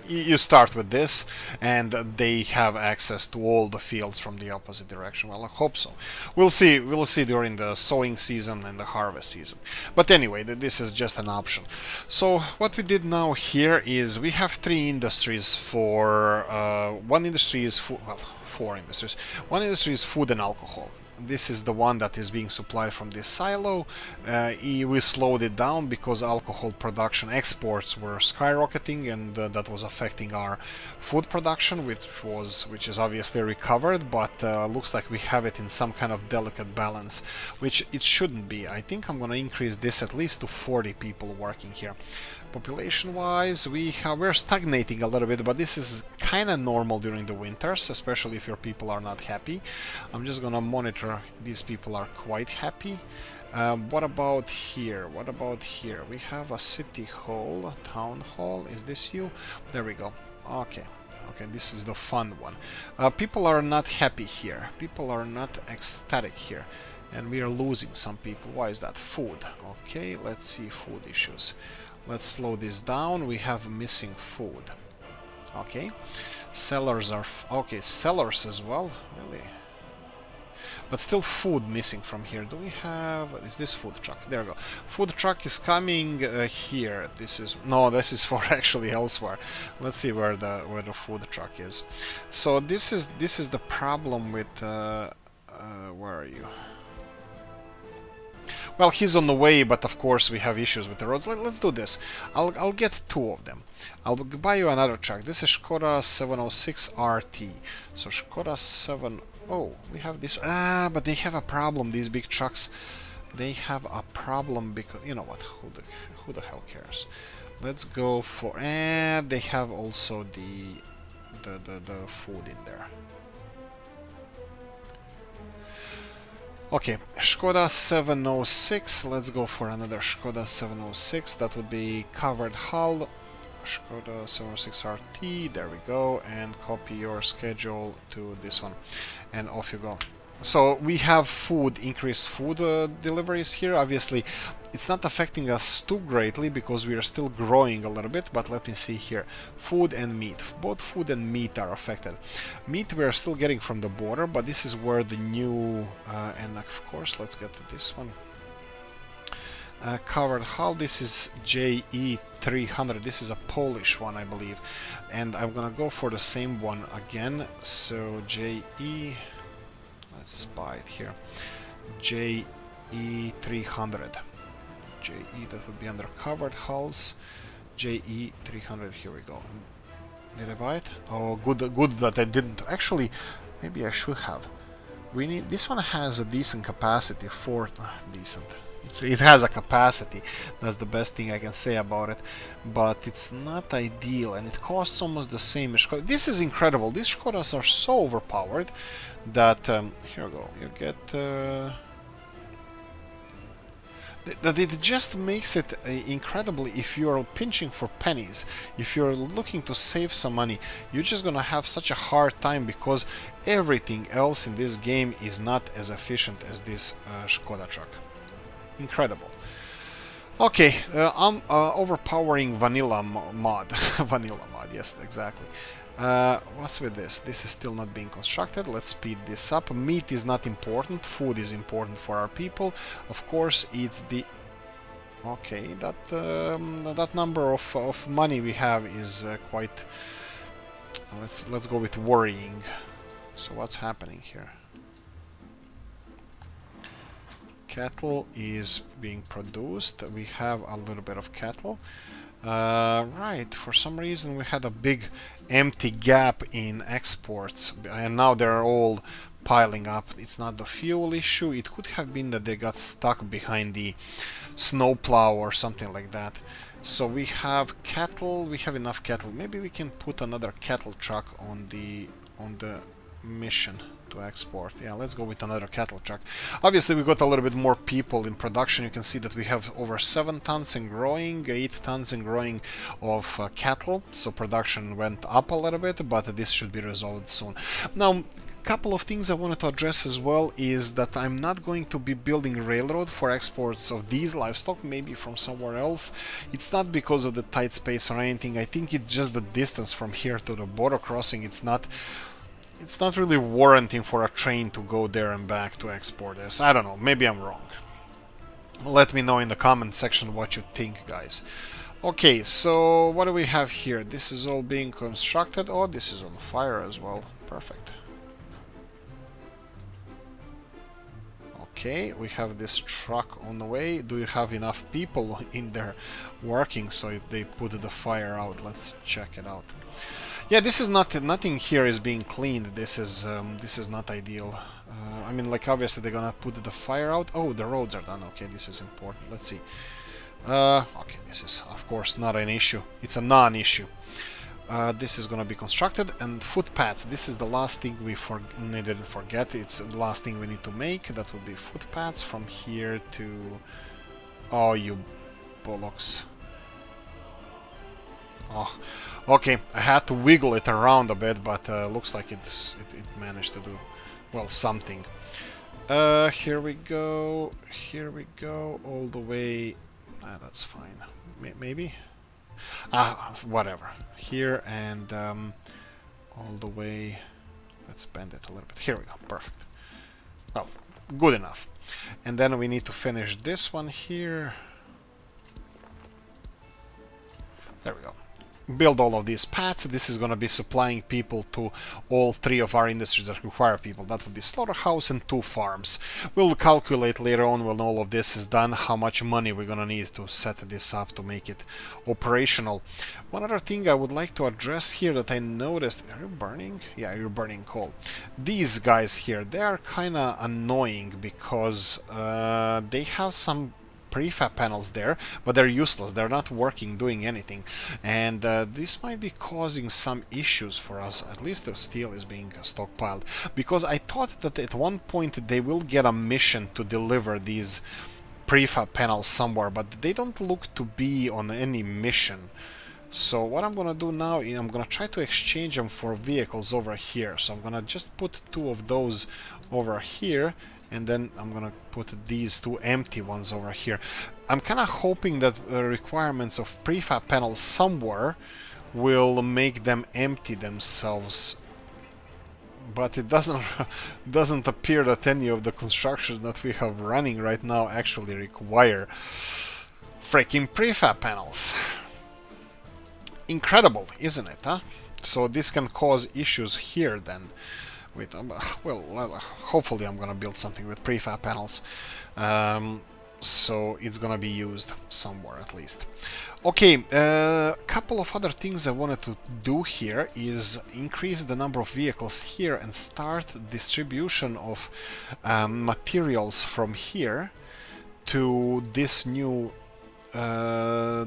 You start with this, and they have access to all the fields from the opposite direction. Well, I hope so. We'll see. We'll see during the sowing season and the harvest season. But anyway, this is just an option. So what we did now here is we have 3 industries for one industry is food. Well, 4 industries. One industry is food and alcohol. this is the one that is being supplied from this silo. We slowed it down because alcohol production exports were skyrocketing, and that was affecting our food production, which is obviously recovered, but looks like we have it in some kind of delicate balance, which it shouldn't be. I think I'm going to increase this at least to 40 people working here. Population-wise, we're stagnating a little bit, but this is kind of normal during the winters, especially if your people are not happy. I'm just gonna monitor. These people are quite happy. What about here? What about here? We have a city hall, a town hall. Is this you? There we go. Okay. Okay, this is the fun one. People are not happy here. People are not ecstatic here. And we are losing some people. Why is that? Food. Okay, let's see food issues. Let's slow this down. We have missing food. Okay. Sellers are... okay, sellers as well. Really? But still food missing from here. Do we have... is this food truck? There we go. Food truck is coming here. This is... no, this is for actually elsewhere. Let's see where the food truck is. So this is the problem with... where are you? Well, he's on the way, but of course we have issues with the roads. Let's do this. I'll get 2 of them. I'll buy you another truck. This is Skoda 706 RT. So Skoda 7... oh, we have this... ah, but they have a problem, these big trucks. They have a problem because... you know what, who the hell cares? Let's go for... and they have also the food in there. Okay, Skoda 706, let's go for another Skoda 706, that would be covered hull, Skoda 706 RT, there we go, and copy your schedule to this one, and off you go. So we have food, increased food deliveries here. Obviously it's not affecting us too greatly because we are still growing a little bit, but let me see here. Food and meat, both food and meat are affected. Meat we are still getting from the border, but this is where the new and of course let's get to this one. Covered hull, this is JE300, this is a Polish one I believe, and I'm gonna go for the same one again. So JE, let's spy it here, JE300, JE, that would be under covered hulls, JE300, here we go. Did I buy it? Oh, good that I didn't. Actually, maybe I should have. We need, this one has a decent capacity for, decent. It has a capacity, that's the best thing I can say about it, but it's not ideal and it costs almost the same as Skoda. This is incredible, these Skodas are so overpowered that, here we go, you get, that it just makes it incredible. If you're pinching for pennies, if you're looking to save some money, you're just gonna have such a hard time because everything else in this game is not as efficient as this Skoda truck. Incredible. Okay, I'm overpowering vanilla mod. Vanilla mod, yes, exactly. What's with this? This is still not being constructed. Let's speed this up. Meat is not important. Food is important for our people. Of course, it's the... okay, that number of money we have is quite... let's go with worrying. So what's happening here? Cattle is being produced. We have a little bit of cattle. Right, for some reason we had a big empty gap in exports and now they're all piling up. It's not the fuel issue. It could have been that they got stuck behind the snowplow or something like that. So we have cattle, we have enough cattle. Maybe we can put another cattle truck on the mission to export. Yeah, let's go with another cattle truck. Obviously we got a little bit more people in production. You can see that we have over 7 tons and growing, 8 tons and growing of cattle, so production went up a little bit, but this should be resolved soon. Now, couple of things I wanted to address as well is that I'm not going to be building railroad for exports of these livestock, maybe from somewhere else. It's not because of the tight space or anything. I think it's just the distance from here to the border crossing. It's not really warranting for a train to go there and back to export this. I don't know, maybe I'm wrong. Let me know in the comment section what you think, guys. Okay, so what do we have here? This is all being constructed. Oh, this is on fire as well. Perfect. Okay, we have this truck on the way. Do you have enough people in there working so they put the fire out? Let's check it out. Yeah, this is not, nothing here is being cleaned. This is not ideal. I mean, like, obviously they're gonna put the fire out. Oh, the roads are done. Okay, this is important. Let's see. Okay, this is of course not an issue. It's a non-issue. This is gonna be constructed, and footpaths. This is the last thing we didn't forget. It's the last thing we need to make. That would be footpaths from here to. Oh, you bollocks! Oh, okay. I had to wiggle it around a bit, but looks like it managed to do well something. Here we go. Here we go. All the way. That's fine. Maybe. Whatever. Here and all the way. Let's bend it a little bit. Here we go. Perfect. Well, good enough. And then we need to finish this one here. There we go. Build all of these paths. This is going to be supplying people to all three of our industries that require people. That would be slaughterhouse and 2 farms. We'll calculate later on when all of this is done how much money we're going to need to set this up to make it operational. One other thing I would like to address here that I noticed. Are you burning? Yeah, you're burning coal. These guys here, they are kind of annoying because they have some prefab panels there, but they're useless. They're not working, doing anything, and this might be causing some issues for us. At least the steel is being stockpiled, because I thought that at one point they will get a mission to deliver these prefab panels somewhere, but they don't look to be on any mission. So what I'm gonna do now is I'm gonna try to exchange them for vehicles over here. So I'm gonna just put 2 of those over here, and then I'm gonna put these 2 empty ones over here. I'm kind of hoping that the requirements of prefab panels somewhere will make them empty themselves, but it doesn't appear that any of the constructions that we have running right now actually require freaking prefab panels. Incredible, isn't it, huh? So this can cause issues here then. With, well, hopefully I'm gonna build something with prefab panels, so it's gonna be used somewhere at least. Okay, a couple of other things I wanted to do here is increase the number of vehicles here and start distribution of materials from here to this new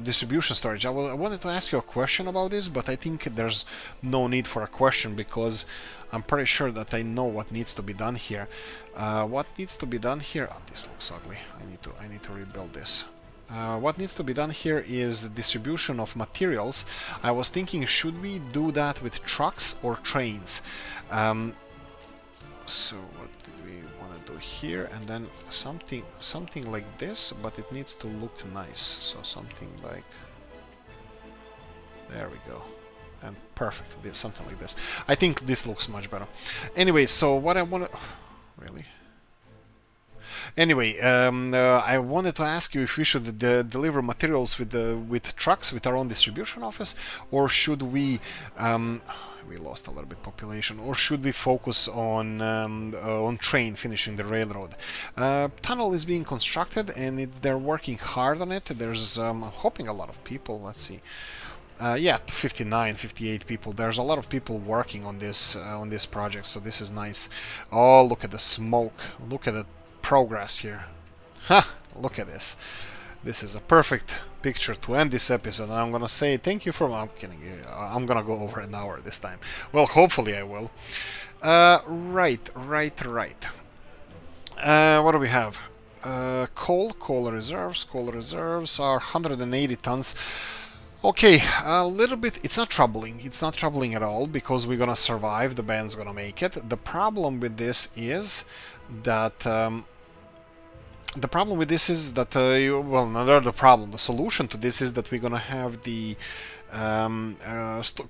distribution storage. I wanted to ask you a question about this, but I think there's no need for a question because I'm pretty sure that I know what needs to be done here. What needs to be done here? Oh, this looks ugly. I need to rebuild this. What needs to be done here is distribution of materials. I was thinking, should we do that with trucks or trains? So what did we want to do here? And then something like this, but it needs to look nice. So something like, there we go. And perfect, something like this. I think this looks much better. Anyway, so what I want to... Really? Anyway, I wanted to ask you if we should deliver materials with trucks, with our own distribution office, or should we... we lost a little bit population, or should we focus on train, finishing the railroad? Tunnel is being constructed, and they're working hard on it. There's, I'm hoping, a lot of people. Let's see. Yeah, 59, 58 people. There's a lot of people working on this project, so this is nice. Oh, look at the smoke. Look at the progress here. Ha! Look at this. This is a perfect picture to end this episode. I'm gonna say thank you for... I'm kidding. I'm gonna go over an hour this time. Well, hopefully I will. Right. What do we have? Coal reserves. Coal reserves are 180 tons. Okay, a little bit, it's not troubling. It's not troubling at all because we're gonna survive. The band's gonna make it. The problem with this is that well, not the problem. The solution to this is that we're gonna have the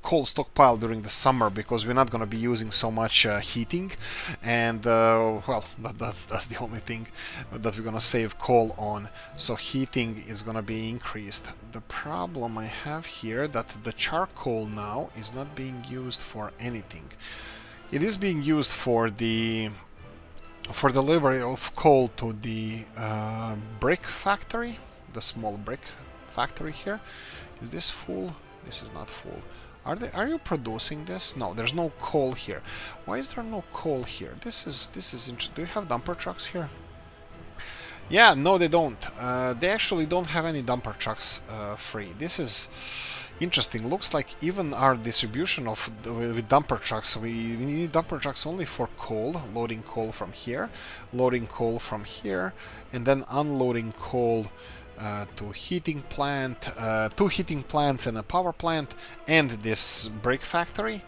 coal stockpile during the summer because we're not gonna be using so much heating, and well, that's the only thing that we're gonna save coal on. So heating is gonna be increased. The problem I have here that the charcoal now is not being used for anything. It is being used for the for delivery of coal to the brick factory, the small brick factory here. Is this full? This is not full. Are you producing this? No, there's no coal here. Why is there no coal here? This is interesting. Do you have dumper trucks here? Yeah, no, they don't. They actually don't have any dumper trucks free. This is interesting. Looks like even our distribution of with dumper trucks, we need dumper trucks only for coal, loading coal from here, loading coal from here, and then unloading coal to heating plant, 2 heating plants and a power plant, and this brick factory.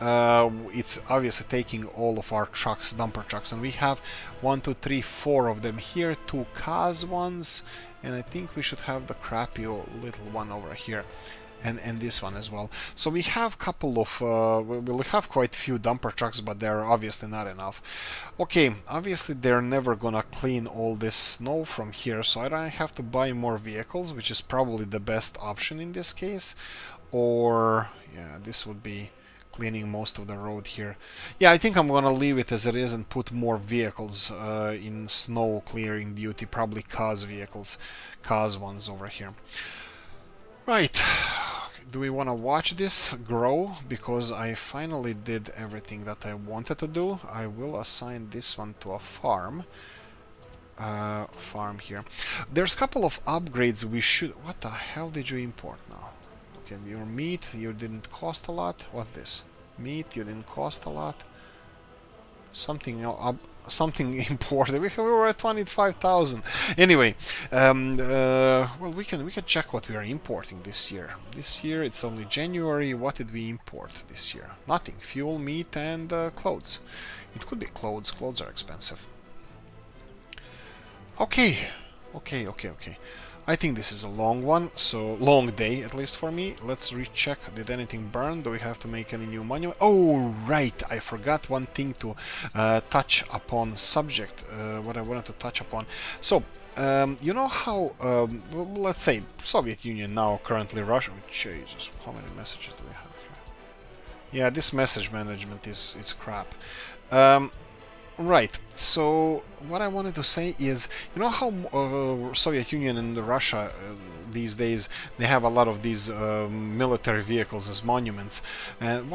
It's obviously taking all of our trucks, dumper trucks, and we have 1, 2, 3, 4 of them here, 2 cars ones, and I think we should have the crappy little one over here. And this one as well. So we have couple of we'll have quite a few dumper trucks, but they're obviously not enough. Okay, obviously they're never gonna clean all this snow from here, so I have to buy more vehicles, which is probably the best option in this case. Or yeah, this would be cleaning most of the road here. Yeah, I think I'm gonna leave it as it is and put more vehicles in snow clearing duty, probably cars vehicles, cars ones over here. Right, do we want to watch this grow? Because I finally did everything that I wanted to do. I will assign this one to a farm. Farm here. There's a couple of upgrades we should... What the hell did you import now? Okay, your meat, you didn't cost a lot. What's this? Meat, you didn't cost a lot. Something imported. We were at 25,000. Anyway, well, we can check what we are importing this year. This year it's only January. What did we import this year? Nothing. Fuel, meat, and clothes. It could be clothes. Clothes are expensive. Okay. I think this is a long one, so long day at least for me. Let's recheck. Did anything burn? Do we have to make any new monument? Oh, right. I forgot one thing to touch upon subject. What I wanted to touch upon. So, you know how, well, let's say Soviet Union now, currently Russia. Jesus, how many messages do we have here? Yeah, this message management is crap. Right, so what I wanted to say is, you know how Soviet Union and Russia these days, they have a lot of these military vehicles as monuments. And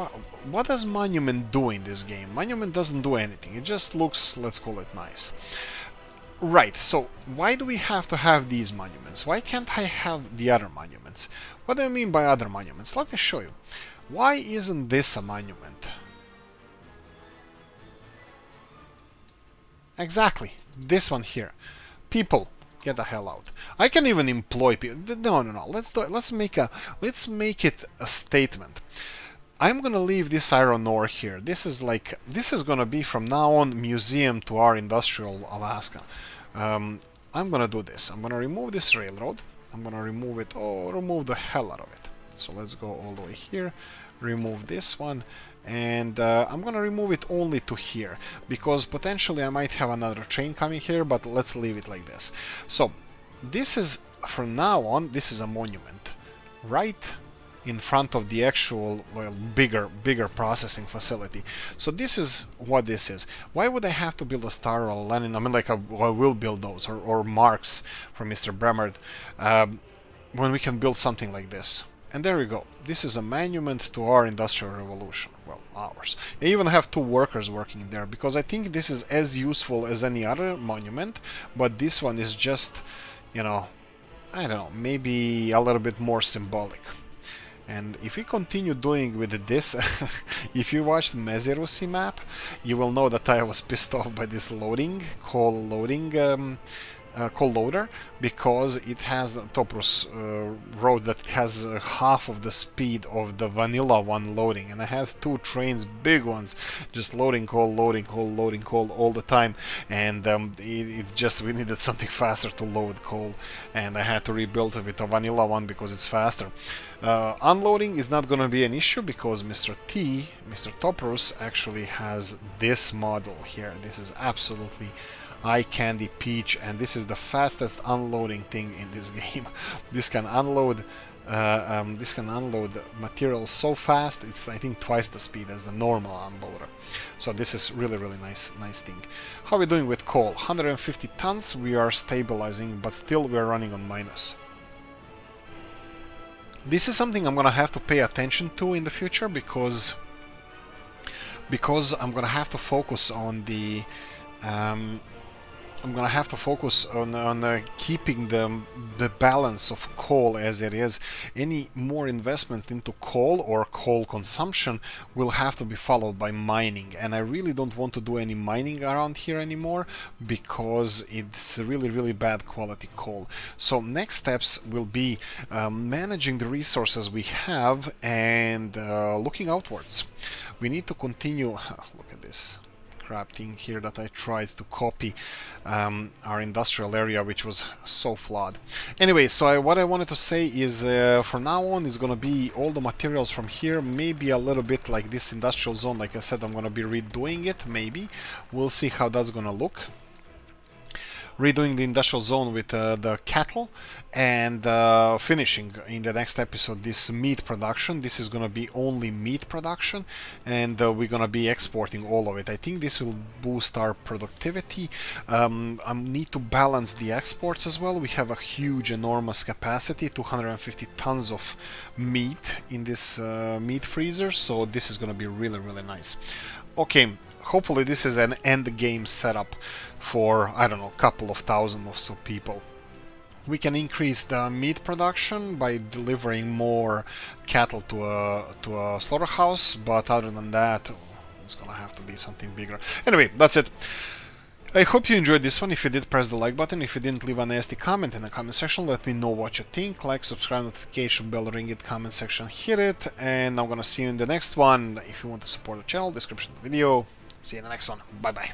what does Monument do in this game? Monument doesn't do anything, it just looks, let's call it, nice. Right, so why do we have to have these monuments? Why can't I have the other monuments? What do I mean by other monuments? Let me show you. Why isn't this a monument? Exactly, this one here. People, get the hell out. I can even employ people. No. Let's make it a statement. I'm gonna leave this iron ore here. This is gonna be from now on museum to our industrial Alaska. I'm gonna do this. I'm gonna remove this railroad. I'm gonna remove it. Oh, remove the hell out of it. So let's go all the way here. Remove this one. And I'm gonna remove it only to here, because potentially I might have another train coming here, but let's leave it like this. So this is, from now on, this is a monument right in front of the actual, well, bigger processing facility. So this is what this is. Why would I have to build a star or a Lenin? I mean, like I will build those, or Marx from Mr. Bremert, when we can build something like this. And there we go. This is a monument to our industrial revolution. Well, ours. I even have 2 workers working there, because I think this is as useful as any other monument, but this one is just, you know, I don't know, maybe a little bit more symbolic. And if we continue doing with this, if you watched Mezirusi map, you will know that I was pissed off by this coal loader, because it has a Toprus road that has half of the speed of the vanilla one loading, and I have 2 trains, big ones, just loading coal all the time, and we needed something faster to load coal, and I had to rebuild it with a vanilla one because it's faster. Unloading is not going to be an issue, because Mr. Toprus actually has this model here. This is absolutely eye candy peach, and this is the fastest unloading thing in this game. This can unload material so fast. It's, I think, twice the speed as the normal unloader. So this is really nice thing. How are we doing with coal? 150 tons. We are stabilizing, but still we are running on minus. This is something I'm gonna have to pay attention to in the future, because I'm gonna have to focus on the keeping the balance of coal as it is. Any more investment into coal or coal consumption will have to be followed by mining, and I really don't want to do any mining around here anymore, because it's really bad quality coal. So next steps will be managing the resources we have and looking outwards. We need to continue. Look at this crap thing here that I tried to copy our industrial area, which was so flawed. Anyway, so what I wanted to say is from now on is gonna be all the materials from here, maybe a little bit like this industrial zone. Like I said, I'm gonna be redoing it, maybe. We'll see how that's gonna look. Redoing the industrial zone with the cattle, and finishing in the next episode this meat production. This is gonna be only meat production, and we're gonna be exporting all of it. I think this will boost our productivity. I need to balance the exports as well. We have a huge, enormous capacity, 250 tons of meat in this meat freezer, so this is gonna be really nice. Okay, hopefully this is an end game setup for, I don't know, a couple of thousand or so people. We can increase the meat production by delivering more cattle to a slaughterhouse, but other than that, it's gonna have to be something bigger. Anyway, that's it. I hope you enjoyed this one. If you did, press the like button. If you didn't, leave a nasty comment in the comment section. Let me know what you think. Like, subscribe, notification bell, ring it, comment section, hit it. And I'm gonna see you in the next one. If you want to support the channel, description of the video. See you in the next one. Bye bye.